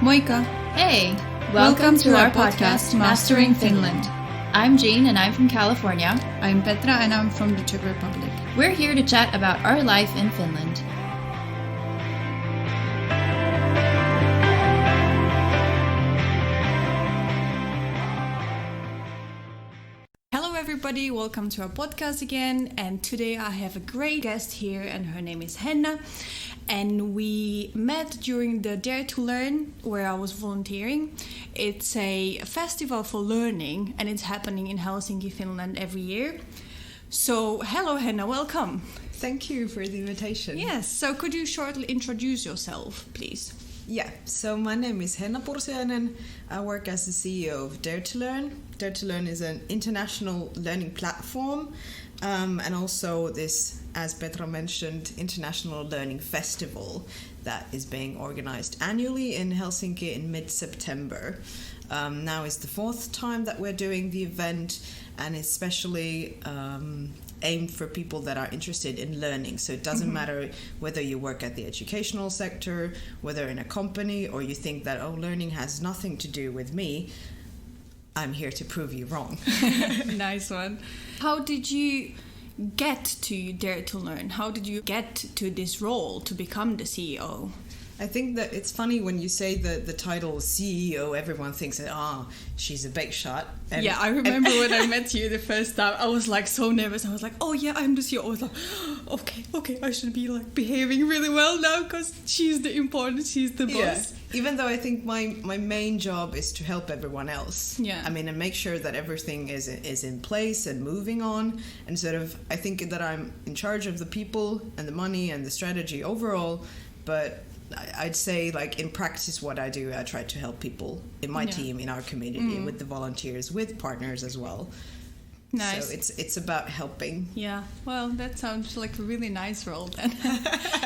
Moikka! Hey! Welcome to our podcast, Mastering Finland. I'm Jean and I'm from California. I'm Petra and I'm from the Czech Republic. We're here to chat about our life in Finland. Hello everybody, welcome to our podcast again, and today I have a great guest here and her name is Henna, and we met during the Dare to Learn where I was volunteering. It's a festival for learning and it's happening in Helsinki, Finland every year. So hello Henna, welcome. Thank you for the invitation. Yes, so could you shortly introduce yourself, please? Yeah, so my name is Henna Pursiainen. I work as the CEO of Dare to Learn. Dare to Learn is an international learning platform and also this, as Petra mentioned, international learning festival that is being organized annually in Helsinki in mid-September. Now is the fourth time that we're doing the event, and especially aimed for people that are interested in learning. So it doesn't matter whether you work at the educational sector, whether in a company, or you think that, oh, learning has nothing to do with me. I'm here to prove you wrong. Nice one. How did you get to Dare to Learn? How did you get to this role to become the CEO? I think that it's funny when you say the title CEO, everyone thinks that, she's a big shot. Yeah, I remember when I met you the first time, I was like so nervous. I was like, oh yeah, I'm the CEO. I was like, okay, I should be like behaving really well now because she's the boss. Yeah. Even though I think my main job is to help everyone else. Yeah. I mean, and make sure that everything is in place and moving on. And sort of, I think that I'm in charge of the people and the money and the strategy overall, but I'd say, like, in practice, what I do, I try to help people in my team, in our community, with the volunteers, with partners as well. Nice. So it's about helping. Yeah, well, that sounds like a really nice role then.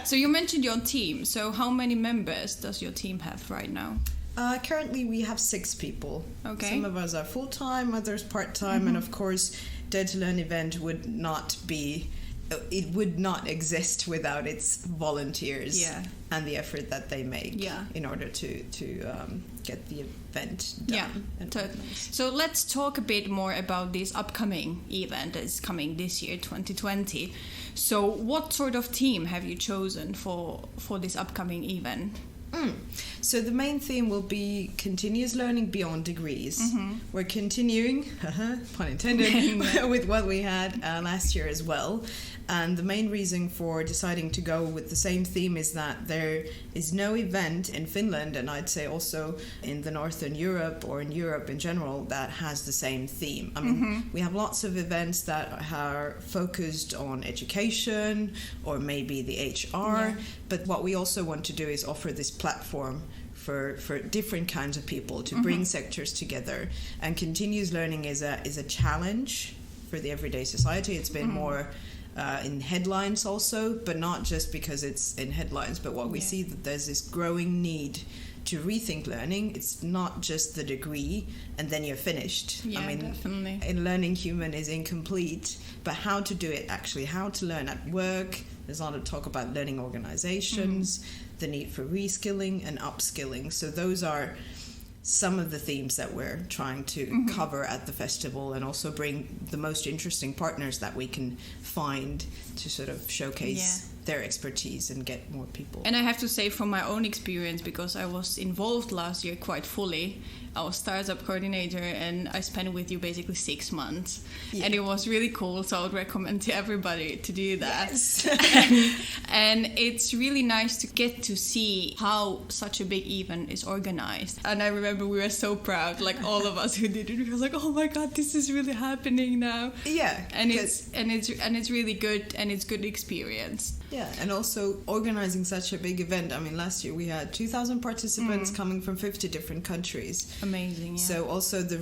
So you mentioned your team. So how many members does your team have right now? Currently, we have 6 people. Okay. Some of us are full-time, others part-time, and of course, Dare to Learn event would not exist without its volunteers and the effort that they make in order to get the event done. Yeah, totally. So let's talk a bit more about this upcoming event that is coming this year, 2020. So what sort of team have you chosen for this upcoming event? So the main theme will be continuous learning beyond degrees. We're continuing, pun intended, with what we had last year as well. And the main reason for deciding to go with the same theme is that there is no event in Finland, and I'd say also in the Northern Europe or in Europe in general, that has the same theme. I mean, we have lots of events that are focused on education or maybe the HR, but what we also want to do is offer this platform for different kinds of people to bring sectors together. And continuous learning is a challenge for the everyday society. It's been more in headlines also, but not just because it's in headlines, but what we see that there's this growing need to rethink learning. It's not just the degree and then you're finished. Yeah, I mean, definitely. In learning human is incomplete, but how to do it actually, how to learn at work. There's a lot of talk about learning organizations, the need for reskilling and upskilling. So those are some of the themes that we're trying to cover at the festival, and also bring the most interesting partners that we can find to sort of showcase their expertise and get more people. And I have to say, from my own experience, because I was involved last year quite fully, I was startup coordinator and I spent with you basically 6 months. Yeah. And it was really cool, so I would recommend to everybody to do that. Yes. And it's really nice to get to see how such a big event is organized. And I remember we were so proud, like all of us who did it, we were like, oh my god, this is really happening now. Yeah. And it's really good, and it's good experience. Yeah, and also organizing such a big event. I mean, last year we had 2,000 participants coming from 50 different countries. Amazing, yeah. So also the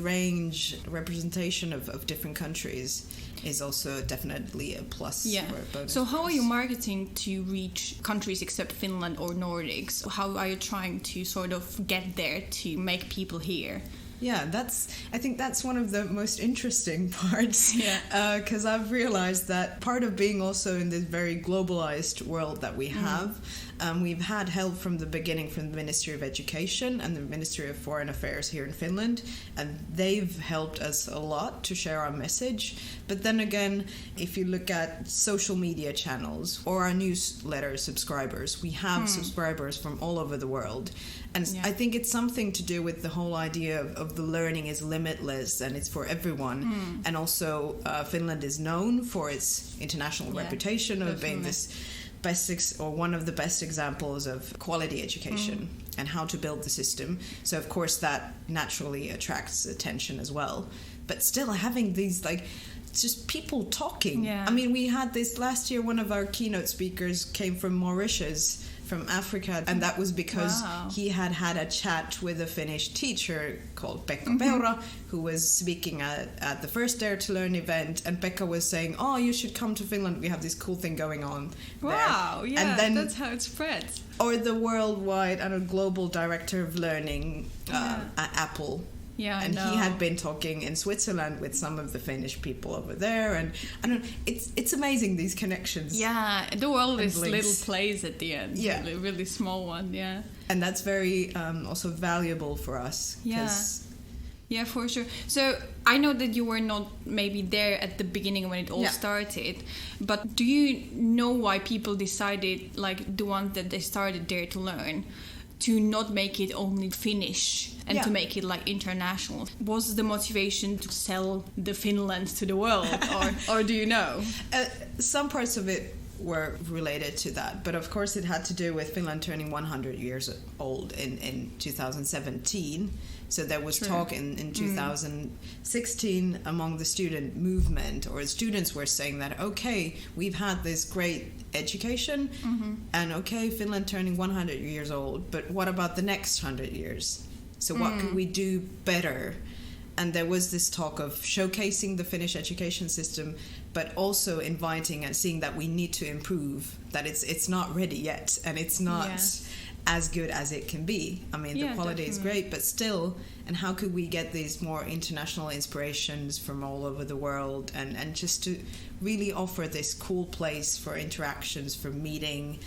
representation of different countries is also definitely a plus. Yeah. Or a bonus. So how are you marketing to reach countries except Finland or Nordics? How are you trying to sort of get there to make people here? Yeah, I think that's one of the most interesting parts. Yeah. Because I've realized that part of being also in this very globalized world that we have, we've had help from the beginning from the Ministry of Education and the Ministry of Foreign Affairs here in Finland, and they've helped us a lot to share our message. But then again, if you look at social media channels or our newsletter subscribers, we have subscribers from all over the world. And I think it's something to do with the whole idea of the learning is limitless and it's for everyone. And also Finland is known for its international reputation of being this one of the best examples of quality education and how to build the system. So of course that naturally attracts attention as well. But still having these just people talking. Yeah. I mean, we had this last year, one of our keynote speakers came from Mauritius, from Africa, and that was because he had a chat with a Finnish teacher called Petra, who was speaking at the first Dare to Learn event, and Pekka was saying, oh, you should come to Finland, we have this cool thing going on there. Wow, yeah, and then, that's how it spreads. Or the worldwide global director of learning at Apple. Yeah, and he had been talking in Switzerland with some of the Finnish people over there, and I don't know, it's amazing, these connections. Yeah, the world is little place at the end. Yeah, really small one. Yeah, and that's very also valuable for us. Yeah, for sure. So I know that you were not maybe there at the beginning when it all started, but do you know why people decided, the ones that they started Dare to Learn, to not make it only Finnish and to make it international? Was the motivation to sell the Finland to the world, or do you know? Some parts of it were related to that, but of course it had to do with Finland turning 100 years old in 2017. So there was talk in 2016 among the student movement, or students were saying that, okay, we've had this great education, and okay, Finland turning 100 years old, but what about the next 100 years? So what could we do better? And there was this talk of showcasing the Finnish education system, but also inviting and seeing that we need to improve, that it's not ready yet, and it's not as good as it can be. I mean, the quality is great, but still, and how could we get these more international inspirations from all over the world, and just to really offer this cool place for interactions, for meeting,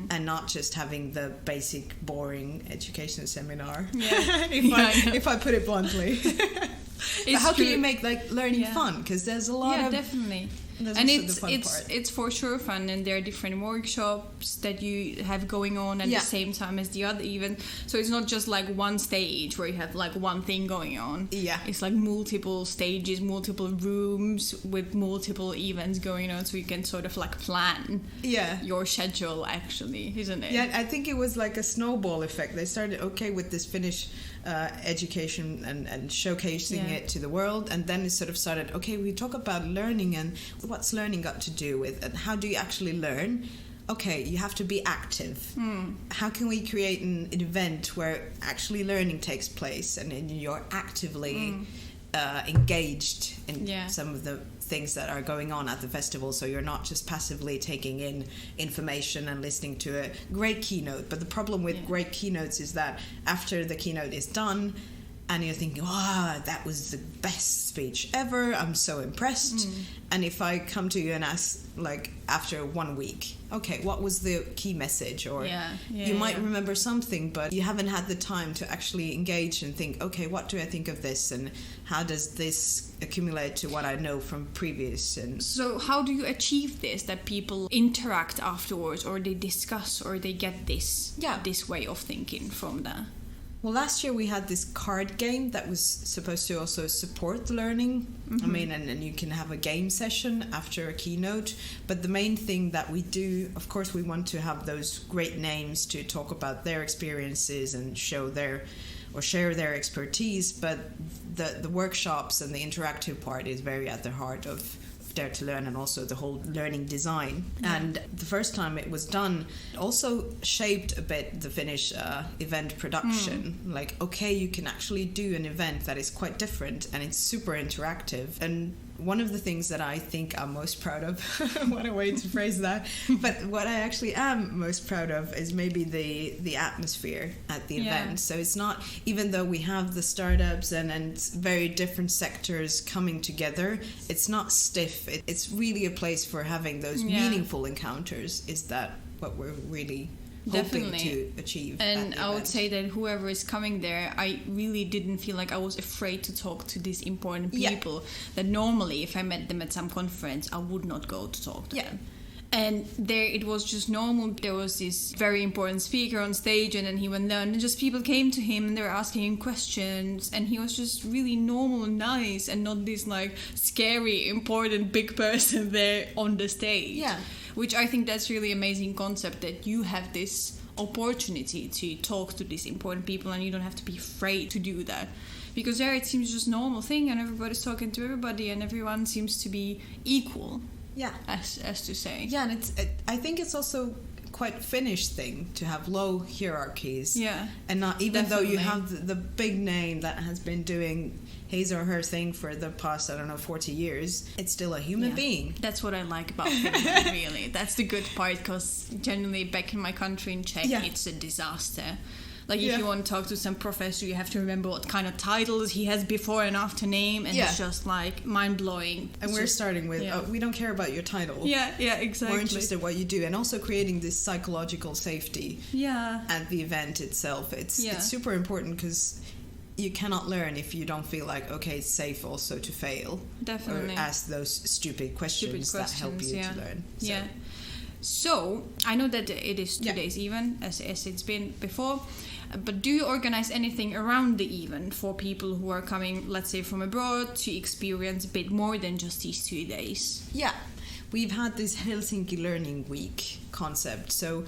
and not just having the basic, boring education seminar, if I put it bluntly. How can you make learning fun? Because there's a lot of... definitely. And it's for sure fun, and there are different workshops that you have going on at the same time as the other event. So it's not just one stage where you have one thing going on. Yeah, it's multiple stages, multiple rooms with multiple events going on, so you can sort of plan your schedule, actually, isn't it? Yeah, I think it was like a snowball effect. They started with this Finnish education and showcasing it to the world, and then it sort of started, okay, we talk about learning, and what's learning got to do with, and how do you actually learn? Okay, you have to be active. How can we create an event where actually learning takes place, and you're actively engaged in some of the things that are going on at the festival, so you're not just passively taking in information and listening to a great keynote. But the problem with great keynotes is that after the keynote is done and you're thinking, wow, that was the best speech ever, I'm so impressed. And if I come to you and ask, after 1 week, okay, what was the key message? Or you might remember something, but you haven't had the time to actually engage and think, okay, what do I think of this? And how does this accumulate to what I know from previous? And so how do you achieve this, that people interact afterwards, or they discuss, or they get this way of thinking from that? Well, last year we had this card game that was supposed to also support the learning. I mean, and you can have a game session after a keynote. But the main thing that we do, of course, we want to have those great names to talk about their experiences and share their expertise. But the workshops and the interactive part is very at the heart of Dare to Learn, and also the whole learning design. And the first time it was done also shaped a bit the Finnish event production. Okay, you can actually do an event that is quite different, and it's super interactive. And one of the things that I think I'm most proud of, what a way to phrase that, but what I actually am most proud of is maybe the atmosphere at the event. So it's not, even though we have the startups and very different sectors coming together, it's not stiff. It's really a place for having those meaningful encounters. Is that what we're really hoping to achieve? And I would say that whoever is coming there, I really didn't feel like I was afraid to talk to these important people that normally if I met them at some conference I would not go to talk to them. And there it was just normal. There was this very important speaker on stage, and then he went down and just people came to him and they were asking him questions, and he was just really normal and nice and not this like scary important big person there on the stage. Which I think that's really amazing concept, that you have this opportunity to talk to these important people and you don't have to be afraid to do that. Because there it seems just normal thing and everybody's talking to everybody and everyone seems to be equal. As to say. And I think it's also quite Finnish thing to have low hierarchies. And not even though you have the big name that has been doing his or her thing for the past, 40 years, it's still a human being. That's what I like about Finland, really. That's the good part, because generally back in my country in Czech, it's a disaster. Like if you want to talk to some professor, you have to remember what kind of titles he has before and after name, and it's just like mind-blowing. And we're starting with, we don't care about your title. Exactly. We're interested in what you do, and also creating this psychological safety at the event itself. It's super important, because you cannot learn if you don't feel like, okay, it's safe also to fail. Definitely. Or ask those stupid questions that help you to learn. So, I know that it is 2 days even, as it's been before. But do you organize anything around the event for people who are coming, let's say, from abroad to experience a bit more than just these 2 days? We've had this Helsinki Learning Week concept. So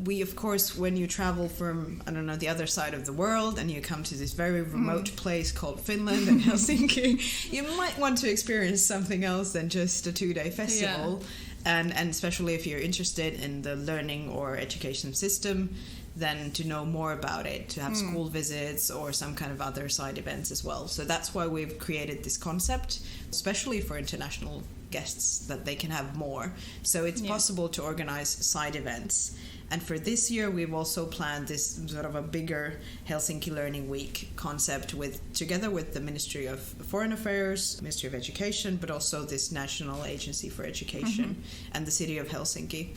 we, of course, when you travel from, the other side of the world and you come to this very remote place called Finland and Helsinki, you might want to experience something else than just a 2-day festival. And especially if you're interested in the learning or education system, then to know more about it, to have school visits or some kind of other side events as well. So that's why we've created this concept, especially for international guests, that they can have more. So it's possible to organize side events. And for this year, we've also planned this sort of a bigger Helsinki Learning Week concept together with the Ministry of Foreign Affairs, Ministry of Education, but also this National Agency for Education and the City of Helsinki,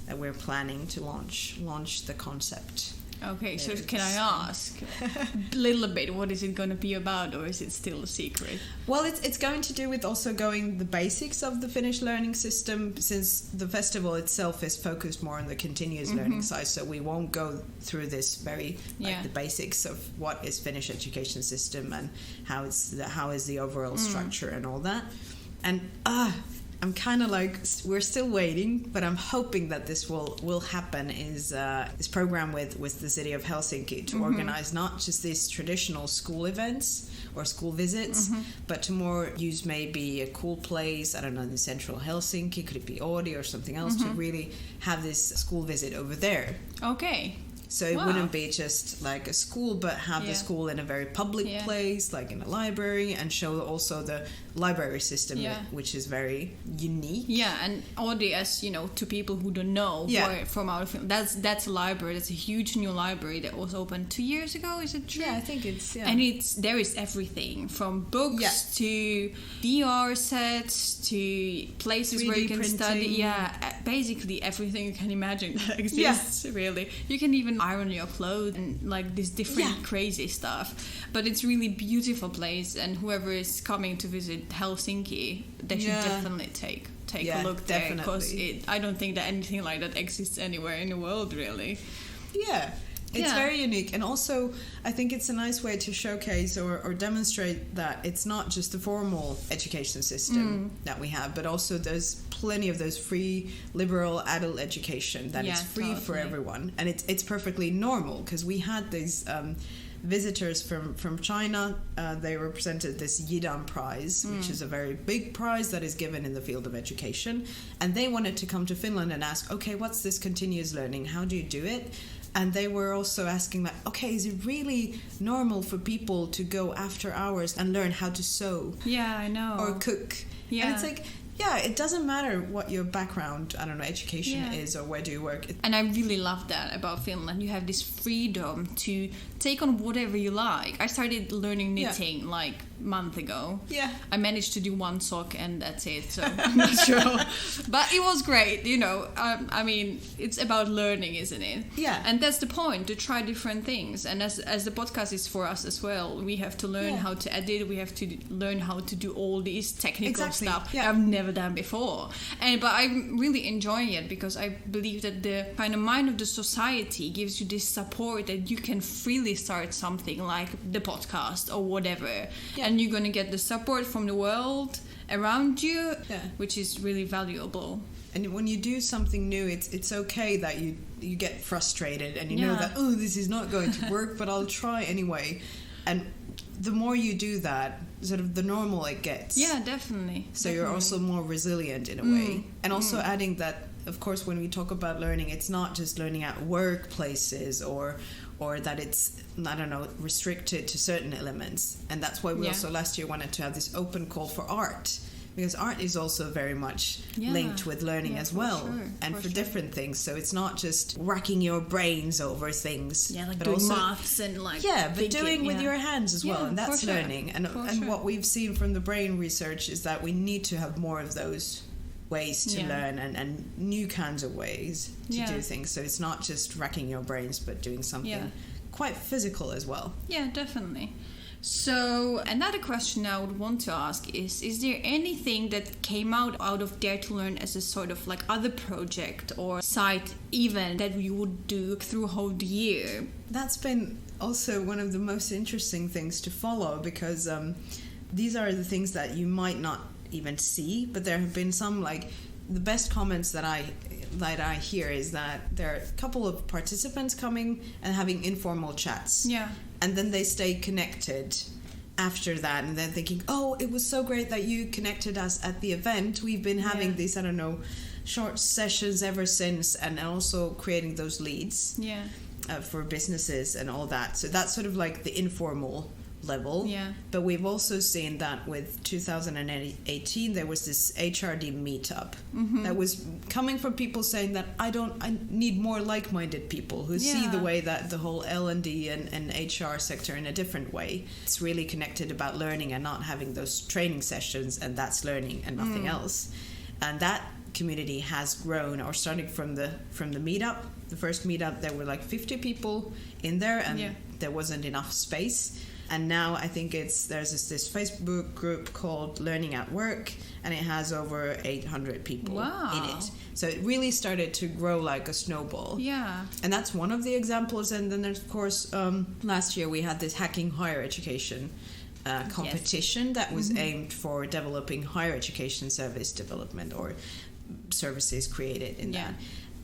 that we're planning to launch the concept. Okay, so can I ask a little bit, what is it going to be about, or is it still a secret? Well, it's going to do with also going the basics of the Finnish learning system, since the festival itself is focused more on the continuous learning side, so we won't go through this very the basics of what is Finnish education system and how is the overall structure and all that. And I'm kind of like, we're still waiting, but I'm hoping that this will happen, is this program with the city of Helsinki to organize not just these traditional school events or school visits, but to more use maybe a cool place, in central Helsinki, could it be Oodi or something else, to really have this school visit over there. Okay. So it wouldn't be just like a school, but have the school in a very public place, like in a library, and show also the library system, which is very unique. And Oodi, as to people who don't know, from our film, that's a library. That's a huge new library that was opened 2 years ago. Is it true? Yeah, I think it's. And there is everything from books to VR sets to places where you can study. Yeah, basically everything you can imagine that exists. Really, you can even iron your clothes and like this different crazy stuff. But it's really beautiful place, and whoever is coming to visit Helsinki, they should definitely take a look there, because I don't think that anything like that exists anywhere in the world, really. It's very unique, and also I think it's a nice way to showcase or demonstrate that it's not just the formal education system that we have, but also there's plenty of those free liberal adult education that is free for everyone, and it's perfectly normal, because we had these visitors from China. They represented this Yidam Prize, which is a very big prize that is given in the field of education. And they wanted to come to Finland and ask, okay, what's this continuous learning? How do you do it? And they were also asking that, okay, is it really normal for people to go after hours and learn how to sew? Yeah, I know. Or cook? Yeah. And it's like, yeah, it doesn't matter what your background, I don't know, education is or where do you work. And I really love that about Finland. You have this freedom to take on whatever you like. I started learning knitting like a month ago. Yeah. I managed to do one sock and that's it, so I'm not sure. But it was great, you know. I mean, it's about learning, isn't it? Yeah. And that's the point, to try different things. And as the podcast is for us as well, we have to learn how to edit, we have to learn how to do all these technical stuff I've never done before. But I'm really enjoying it because I believe that the kind of mind of the society gives you this support that you can freely start something like the podcast or whatever. Yeah. And you're going to get the support from the world around you, which is really valuable. And when you do something new, it's okay that you get frustrated and you know that, oh, this is not going to work, but I'll try anyway. And the more you do that, sort of the normal it gets. Yeah, definitely. So you're also more resilient in a way. And also adding that, of course, when we talk about learning, it's not just learning at workplaces or that it's, I don't know, restricted to certain elements. And that's why we also last year wanted to have this open call for art. Because art is also very much linked with learning as well, and for different things. So it's not just racking your brains over things, like but doing also maths and like but thinking, doing with your hands as well, and that's for learning. Sure. And what we've seen from the brain research is that we need to have more of those ways to learn and new kinds of ways to do things. So it's not just racking your brains, but doing something quite physical as well. Yeah, definitely. So another question I would want to ask is there anything that came out of Dare to Learn as a sort of like other project or side event that you would do throughout the year? That's been also one of the most interesting things to follow, because these are the things that you might not even see, but there have been some, like, the best comments that I hear is that there are a couple of participants coming and having informal chats. Yeah. And then they stay connected after that, and then thinking, oh, it was so great that you connected us at the event. We've been having these, I don't know, short sessions ever since, and also creating those leads for businesses and all that. So that's sort of like the informal level. Yeah. But we've also seen that with 2018 there was this HRD meetup that was coming from people saying that I need more like-minded people who see the way that the whole L&D and HR sector in a different way. It's really connected about learning and not having those training sessions, and that's learning and nothing else. And that community has grown, or starting from the meetup. The first meetup there were like 50 people in there, and there wasn't enough space. And now I think there's this Facebook group called Learning at Work, and it has over 800 people in it. So it really started to grow like a snowball. Yeah. And that's one of the examples. And then there's, of course, last year we had this Hacking Higher Education competition that was aimed for developing higher education service development, or services created in that.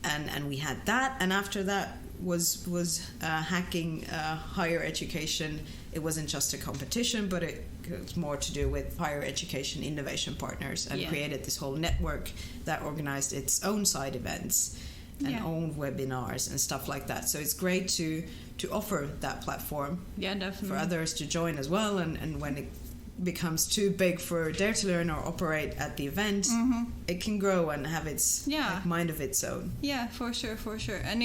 And we had that, and after that was Hacking Higher Education. It wasn't just a competition, but it was more to do with higher education innovation partners, and created this whole network that organized its own side events and own webinars and stuff like that. So it's great to offer that platform for others to join as well, and when it becomes too big for Dare to Learn or operate at the event, it can grow and have its mind of its own. Yeah, for sure. And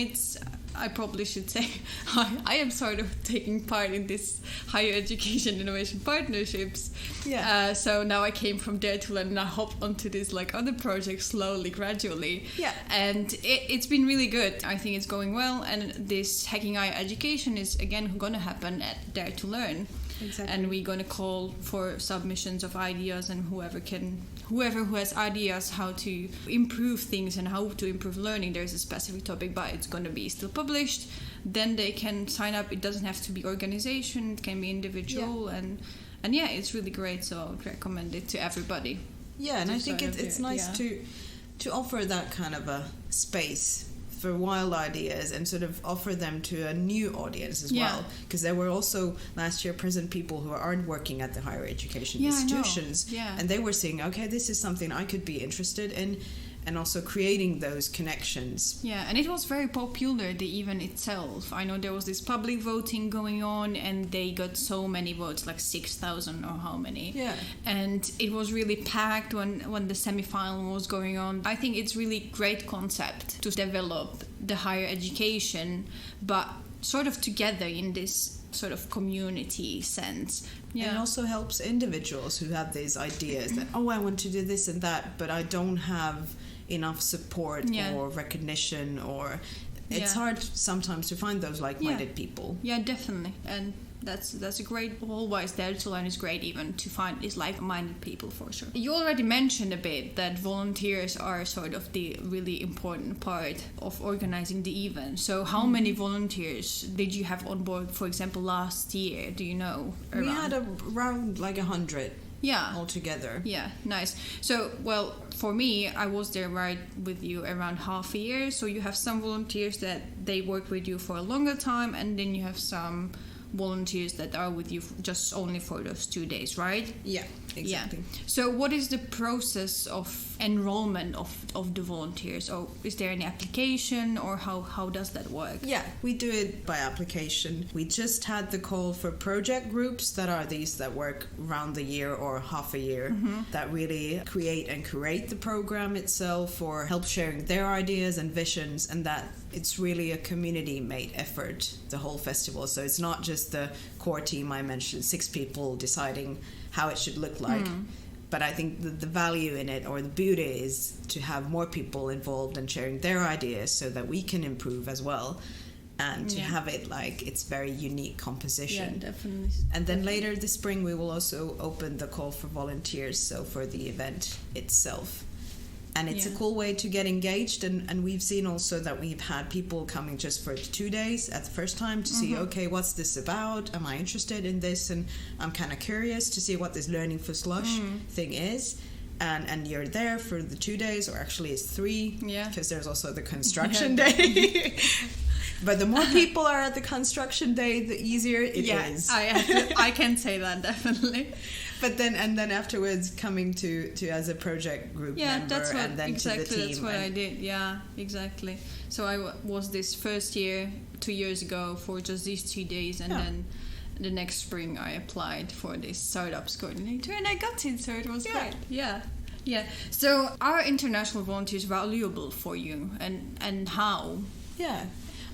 I probably should say I am sort of taking part in this higher education innovation partnerships. Yeah. So now I came from Dare to Learn and I hopped onto this like other projects slowly, gradually. Yeah. And it's been really good. I think it's going well. And this Hacking Higher Education is again going to happen at Dare to Learn. Exactly. And we're going to call for submissions of ideas, and whoever who has ideas how to improve things and how to improve learning, there's a specific topic, but it's going to be still published. Then they can sign up. It doesn't have to be organization, it can be individual, and it's really great. So I would recommend it to everybody. Yeah, and I think it's nice to offer that kind of a space for wild ideas and sort of offer them to a new audience as well. Because there were also last year present people who aren't working at the higher education institutions. And they were saying, okay, this is something I could be interested in. And also creating those connections. Yeah, and it was very popular, the event itself. I know there was this public voting going on, and they got so many votes, like 6,000 or how many. Yeah. And it was really packed when the semi-final was going on. I think it's really great concept to develop the higher education, but sort of together in this sort of community sense. Yeah. And it also helps individuals who have these ideas that, I want to do this and that, but I don't have enough support or recognition, or it's hard sometimes to find those like-minded people. Yeah, definitely. And that's a great, always Dare to Learn is great even to find these like-minded people for sure. You already mentioned a bit that volunteers are sort of the really important part of organizing the event. So how many volunteers did you have on board, for example, last year? Do you know? We had around like 100. Yeah. Altogether. Yeah, nice. So, well, for me, I was there right with you around half a year. So you have some volunteers that they work with you for a longer time, and then you have some volunteers that are with you just only for those 2 days, right? Yeah, exactly. Yeah. So what is the process of enrollment of the volunteers? Or is there any application, or how does that work? Yeah, we do it by application. We just had the call for project groups that are these that work around the year or half a year, that really create and curate the program itself, or help sharing their ideas and visions, and that it's really a community-made effort, the whole festival. So it's not just the core team I mentioned, 6 people deciding how it should look like. But I think the value in it, or the beauty, is to have more people involved and sharing their ideas so that we can improve as well. And to have it like it's very unique composition. Yeah, definitely. And then later this spring we will also open the call for volunteers, so for the event itself. And it's a cool way to get engaged, and we've seen also that we've had people coming just for 2 days at the first time to see, okay, what's this about? Am I interested in this? And I'm kind of curious to see what this Learning for Slush thing is. And you're there for the 2 days, or actually it's 3, because there's also the construction day. But the more people are at the construction day, the easier it is. I can say that, definitely. But then afterwards coming to as a project group member, that's what, and then exactly, to the team. That's what I did. Yeah, exactly. So I was this first year 2 years ago for just these 2 days, and then the next spring I applied for this startups coordinator, and I got it. So it was great. Yeah. So are international volunteers valuable for you, and how? Yeah.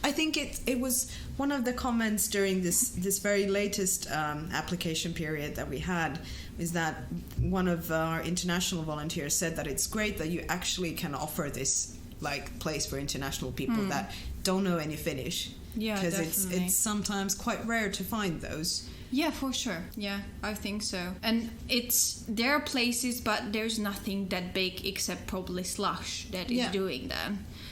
I think it was one of the comments during this very latest application period that we had, is that one of our international volunteers said that it's great that you actually can offer this like place for international people that don't know any Finnish. Yeah, because definitely. it's sometimes quite rare to find those. Yeah, for sure. Yeah, I think so. And there are places, but there's nothing that big except probably Slush that is doing that.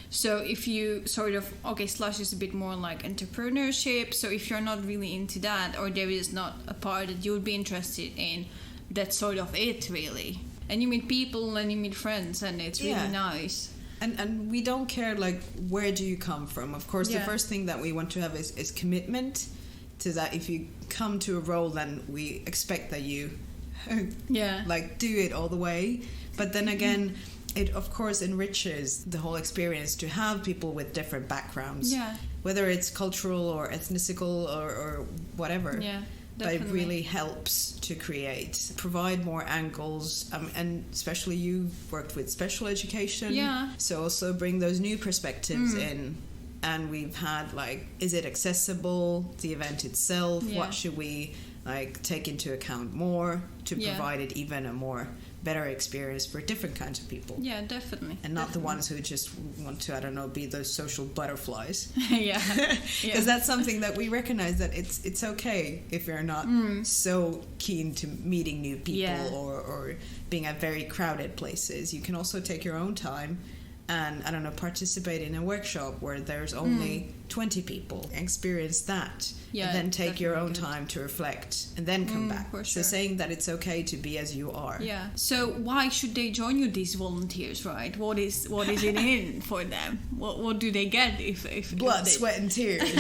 So if you sort of, Slush is a bit more like entrepreneurship. So if you're not really into that, or there is not a part that you would be interested in, that's sort of it, really. And you meet people and you meet friends, and it's really nice. And we don't care, like, where do you come from? Of course, the first thing that we want to have is commitment to that. If you come to a role, then we expect that you like do it all the way. But then again, it of course enriches the whole experience to have people with different backgrounds, whether it's cultural or ethnicical or whatever. But it really helps to provide more angles, and especially you worked with special education, so also bring those new perspectives in. And we've had, like, is it accessible, the event itself? What should we like take into account more to provide it even a more better experience for different kinds of people? Yeah, definitely. And not the ones who just want to, I don't know, be those social butterflies. Because that's something that we recognize, that it's okay if you're not so keen to meeting new people or being at very crowded places. You can also take your own time and, I don't know, participate in a workshop where there's only 20 people, experience that, and then take your own time to reflect and then come back. For sure. So saying that it's okay to be as you are. Yeah. So why should they join you, these volunteers, right? What is it in for them? What do they get if blood, sweat and tears?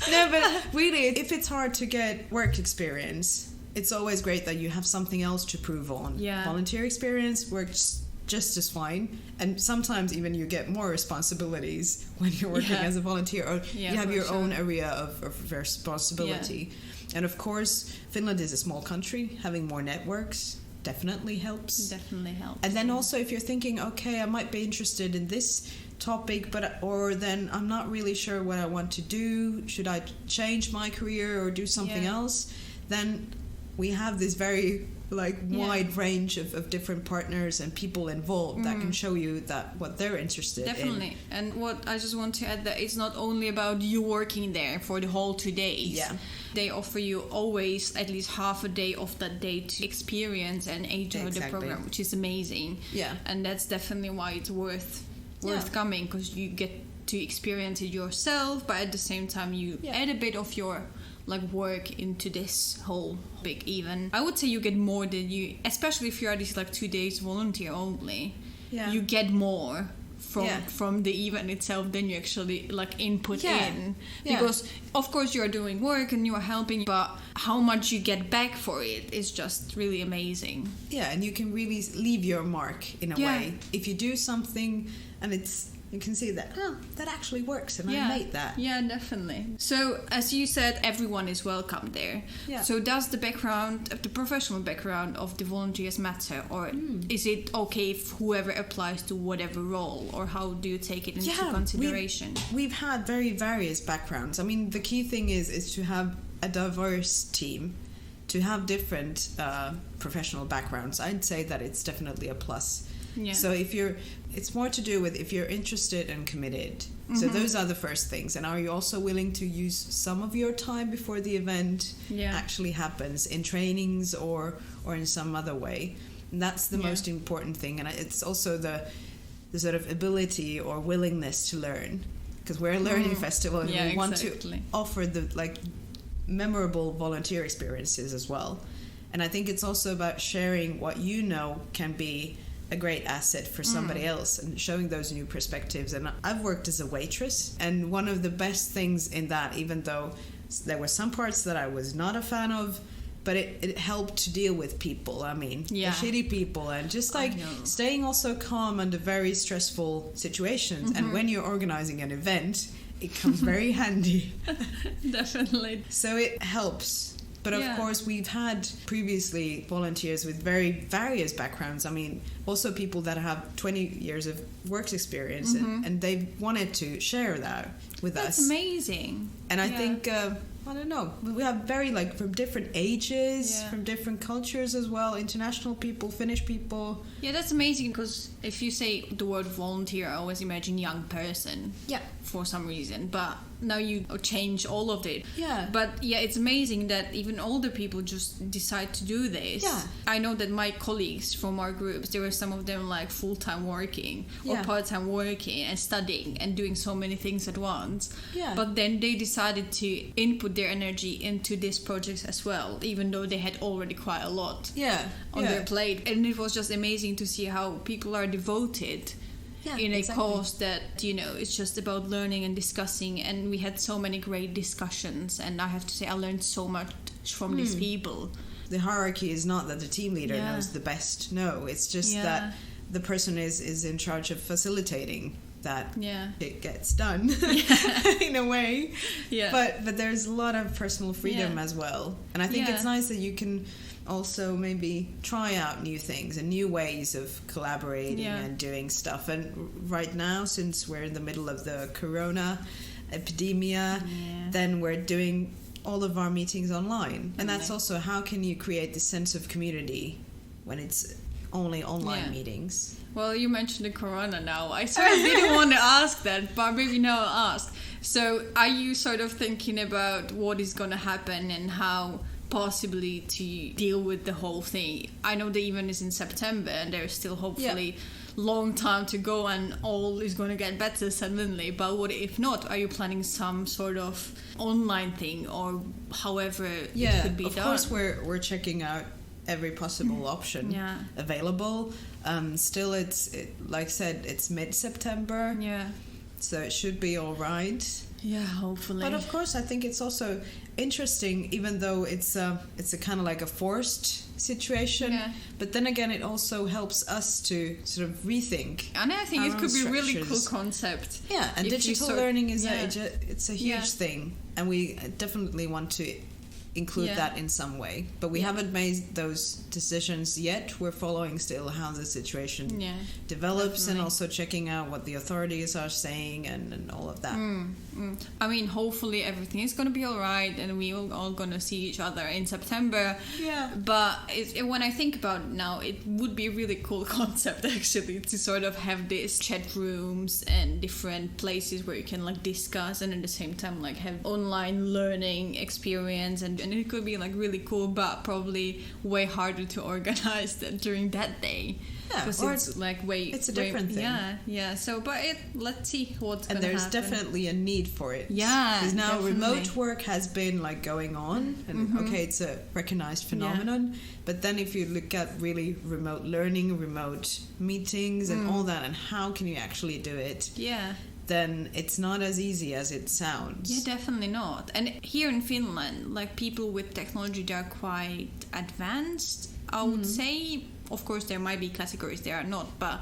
No, but really, if it's hard to get work experience, it's always great that you have something else to prove on. Yeah. Volunteer experience works just as fine, and sometimes even you get more responsibilities when you're working as a volunteer, or you have your own area of responsibility. And of course, Finland is a small country. Having more networks definitely helps. And then also, if you're thinking, okay, I might be interested in this topic, or then I'm not really sure what I want to do, should I change my career or do something else, then we have this very wide range of different partners and people involved that can show you that what they're interested in. And what I just want to add, that it's not only about you working there for the whole 2 days. Yeah. They offer you always at least half a day of that day to experience and enjoy the program, which is amazing. Yeah. And that's definitely why it's worth coming, because you get to experience it yourself, but at the same time you add a bit of your work into this whole big event. I would say you get more than you, especially if you are this 2 days volunteer only. Yeah. You get more from the event itself than you actually input in, because of course you are doing work and you are helping, but how much you get back for it is just really amazing. Yeah, and you can really leave your mark in a way if you do something and you can see that, that actually works, and I made that. Yeah, definitely. So, as you said, everyone is welcome there. Yeah. So, does the professional background of the volunteers matter? Or is it okay if whoever applies to whatever role? Or how do you take it into consideration? We've had very various backgrounds. I mean, the key thing is to have a diverse team, to have different professional backgrounds. I'd say that it's definitely a plus. Yeah. So it's more to do with if you're interested and committed. So those are the first things. And are you also willing to use some of your time before the event actually happens, in trainings or in some other way? And that's the most important thing. And it's also the sort of ability or willingness to learn, because we're a learning festival, and we want to offer the memorable volunteer experiences as well. And I think it's also about sharing what you know can be a great asset for somebody else, and showing those new perspectives. And I've worked as a waitress, and one of the best things in that, even though there were some parts that I was not a fan of, but it helped to deal with people. I mean, the shitty people, and just staying also calm under very stressful situations. And when you're organizing an event, it comes very handy. Definitely. So it helps. But of course, we've had previously volunteers with very various backgrounds. I mean, also people that have 20 years of work experience, and they've wanted to share that with us. That's amazing. And I think, I don't know, we have very, from different ages, from different cultures as well, international people, Finnish people. Yeah, that's amazing, because if you say the word volunteer, I always imagine young person. Yeah. For some reason, but now you change all of it. Yeah. But it's amazing that even older people just decide to do this. Yeah. I know that my colleagues from our groups, there were some of them full-time working or part-time working and studying and doing so many things at once. Yeah. But then they decided to input their energy into this project as well, even though they had already quite a lot on their plate. And it was just amazing to see how people are devoted in a cause that, it's just about learning and discussing. And we had so many great discussions, and I have to say I learned so much from these people. The hierarchy is not that the team leader knows the best. No, it's just that the person is in charge of facilitating that it gets done in a way. Yeah. But there's a lot of personal freedom as well. And I think it's nice that you can also maybe try out new things and new ways of collaborating and doing stuff. And right now, since we're in the middle of the corona epidemia, then we're doing all of our meetings online. And that's also, how can you create this sense of community when it's only online meetings? Well, you mentioned the corona now. I sort of didn't want to ask that, but maybe now I'll ask. So are you sort of thinking about what is going to happen and how possibly to deal with the whole thing? I know the event is in September, and there's still hopefully long time to go and all is going to get better suddenly. But what if not? Are you planning some sort of online thing or however it could be done? Of course we're checking out every possible option available. Still, like I said, it's mid-September. Yeah. So it should be all right. Yeah, hopefully. But of course, I think it's also interesting, even though it's a kind of like a forced situation. Yeah. But then again, it also helps us to sort of rethink. And I think it could be a really cool concept. Yeah, and digital learning is it's a huge thing, and we definitely want to include that in some way, but we haven't made those decisions yet. We're following still how the situation develops, and also checking out what the authorities are saying and all of that. I mean, hopefully everything is going to be all right and we all going to see each other in September. Yeah. But when I think about it now, it would be a really cool concept actually to sort of have these chat rooms and different places where you can like discuss and at the same time like have online learning experience, and it could be like really cool, but probably way harder to organize during that day. Yeah, because it's like it's a different thing. Yeah. So, but let's see what's going to happen. And there's definitely a need for it. Yeah, because now remote work has been like going on, and it's a recognized phenomenon. Yeah. But then if you look at really remote learning, remote meetings, and all that, and how can you actually do it? Yeah. Then it's not as easy as it sounds. Yeah, definitely not. And here in Finland, like people with technology, they're quite advanced, I would say. Of course, there might be categories there are not, but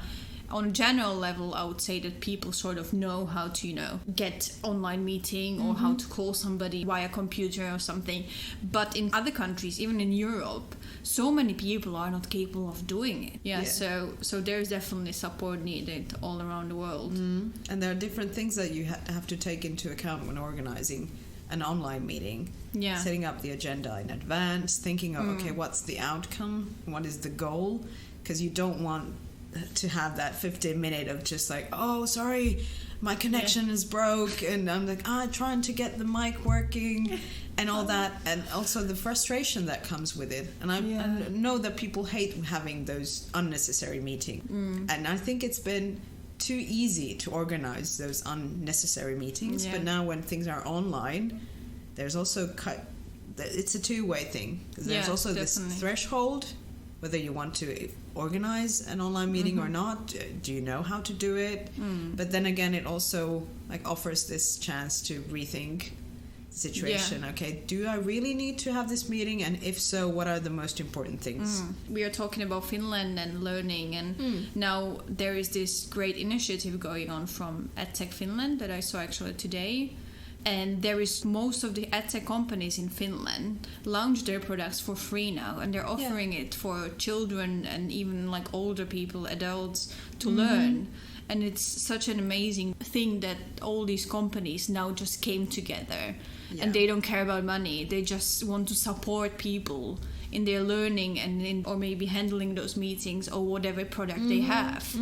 on a general level, I would say that people sort of know how to, get online meeting or how to call somebody via computer or something. But in other countries, even in Europe, so many people are not capable of doing it. Yeah. So there's definitely support needed all around the world. And there are different things that you have to take into account when organizing an online meeting. Yeah. Setting up the agenda in advance, thinking of, okay, what's the outcome? What is the goal? Because you don't want to have that 15-minute of just like, oh, sorry, my connection is broke, and I'm like, trying to get the mic working and all that, and also the frustration that comes with it. And I know that people hate having those unnecessary meetings. And I think it's been too easy to organize those unnecessary meetings, but now when things are online, there's also it's a two-way thing, because there's also this threshold, whether you want to organize an online meeting or not. Do you know how to do it? But then again, it also like offers this chance to rethink the situation. Okay, do I really need to have this meeting, and if so, what are the most important things? We are talking about Finland and learning, and now there is this great initiative going on from EdTech Finland that I saw actually today. And there is most of the EdTech companies in Finland launch their products for free now, and they're offering it for children and even like older people, adults, to learn. And it's such an amazing thing that all these companies now just came together, and they don't care about money. They just want to support people in their learning and or maybe handling those meetings or whatever product they have.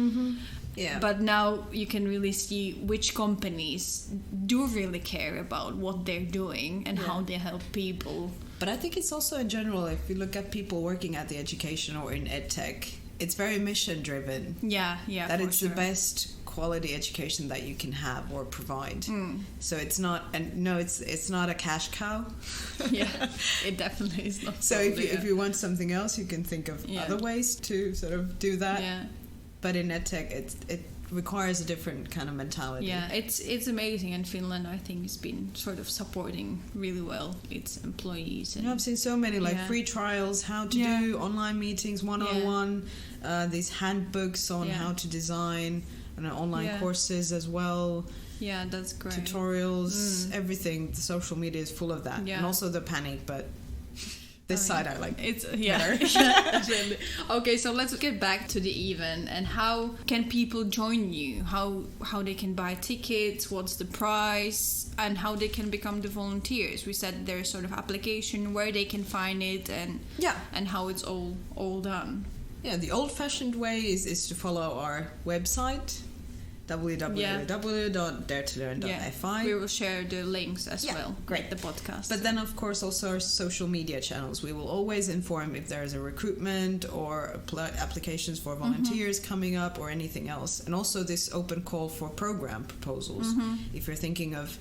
Yeah. But now you can really see which companies do really care about what they're doing and how they help people. But I think it's also in general, if you look at people working at the education or in EdTech, it's very mission driven. Yeah. That it's the best quality education that you can have or provide. So it's not, and no, it's not a cash cow. It definitely is not. So if you want something else, you can think of other ways to sort of do that. Yeah. But in EdTech, it requires a different kind of mentality. Yeah, it's amazing, and Finland, I think, has been sort of supporting really well its employees. And I've seen so many free trials, how to do online meetings, one-on-one, these handbooks on how to design, and online courses as well. Yeah, that's great. Tutorials, everything. The social media is full of that, and also the panic, but. This side I like. It's better. Okay, so let's get back to the event, and how can people join you? How they can buy tickets? What's the price? And how they can become the volunteers? We said there's sort of application where they can find it, and how it's all done. Yeah, the old-fashioned way is to follow our website. www.daretolearn.fi. We will share the links as well. Great. The podcast. But then, of course, also our social media channels. We will always inform if there is a recruitment or applications for volunteers coming up or anything else. And also this open call for program proposals. If you're thinking of,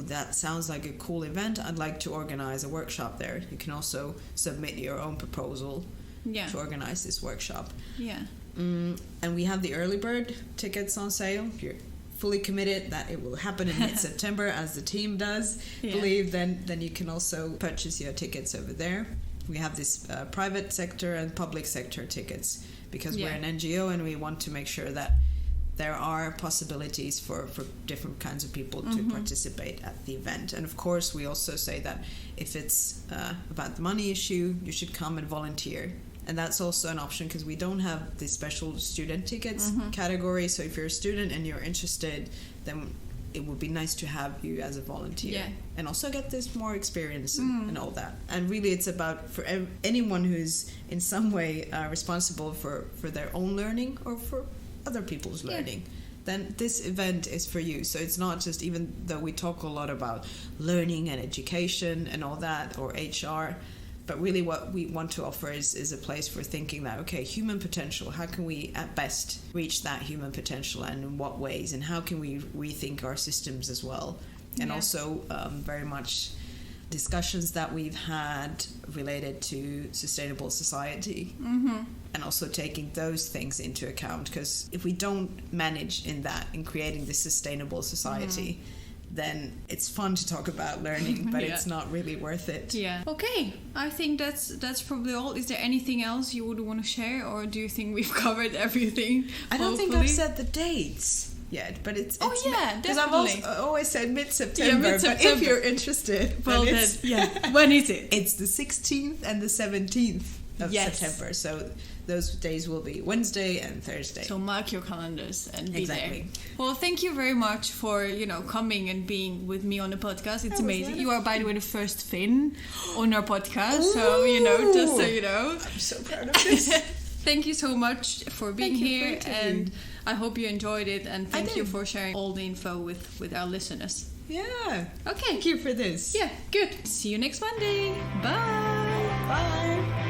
that sounds like a cool event, I'd like to organize a workshop there. You can also submit your own proposal to organize this workshop. Yeah. And we have the early bird tickets on sale. If you're fully committed that it will happen in mid-September, as the team does believe, then you can also purchase your tickets over there. We have this private sector and public sector tickets because we're an NGO and we want to make sure that there are possibilities for different kinds of people to participate at the event. And of course, we also say that if it's about the money issue, you should come and volunteer. And that's also an option because we don't have the special student tickets category. So if you're a student and you're interested, then it would be nice to have you as a volunteer and also get this more experience and all that. And really it's about for anyone who's in some way responsible for their own learning or for other people's learning. Then this event is for you. So it's not just, even though we talk a lot about learning and education and all that, or HR, but really what we want to offer is a place for thinking that, okay, human potential, how can we at best reach that human potential and in what ways, and how can we rethink our systems as well. And also very much discussions that we've had related to sustainable society and also taking those things into account, because if we don't manage in creating this sustainable society, then it's fun to talk about learning, but it's not really worth it. Yeah. Okay, I think that's probably all. Is there anything else you would want to share, or do you think we've covered everything? I don't think I've said the dates yet, but it's definitely. Because I've always said mid-September, but if you're interested, when is it? It's the 16th and the 17th of September, so those days will be Wednesday and Thursday. So mark your calendars and be there. Well, thank you very much for coming and being with me on the podcast. It's amazing. You are, by the way, the first Finn on our podcast. Ooh. So just so you know, I'm so proud of this. Thank you so much for being here, and I hope you enjoyed it. And thank you for sharing all the info with our listeners. Yeah. Okay. Thank you for this. Yeah. Good. See you next Monday. Bye. Bye.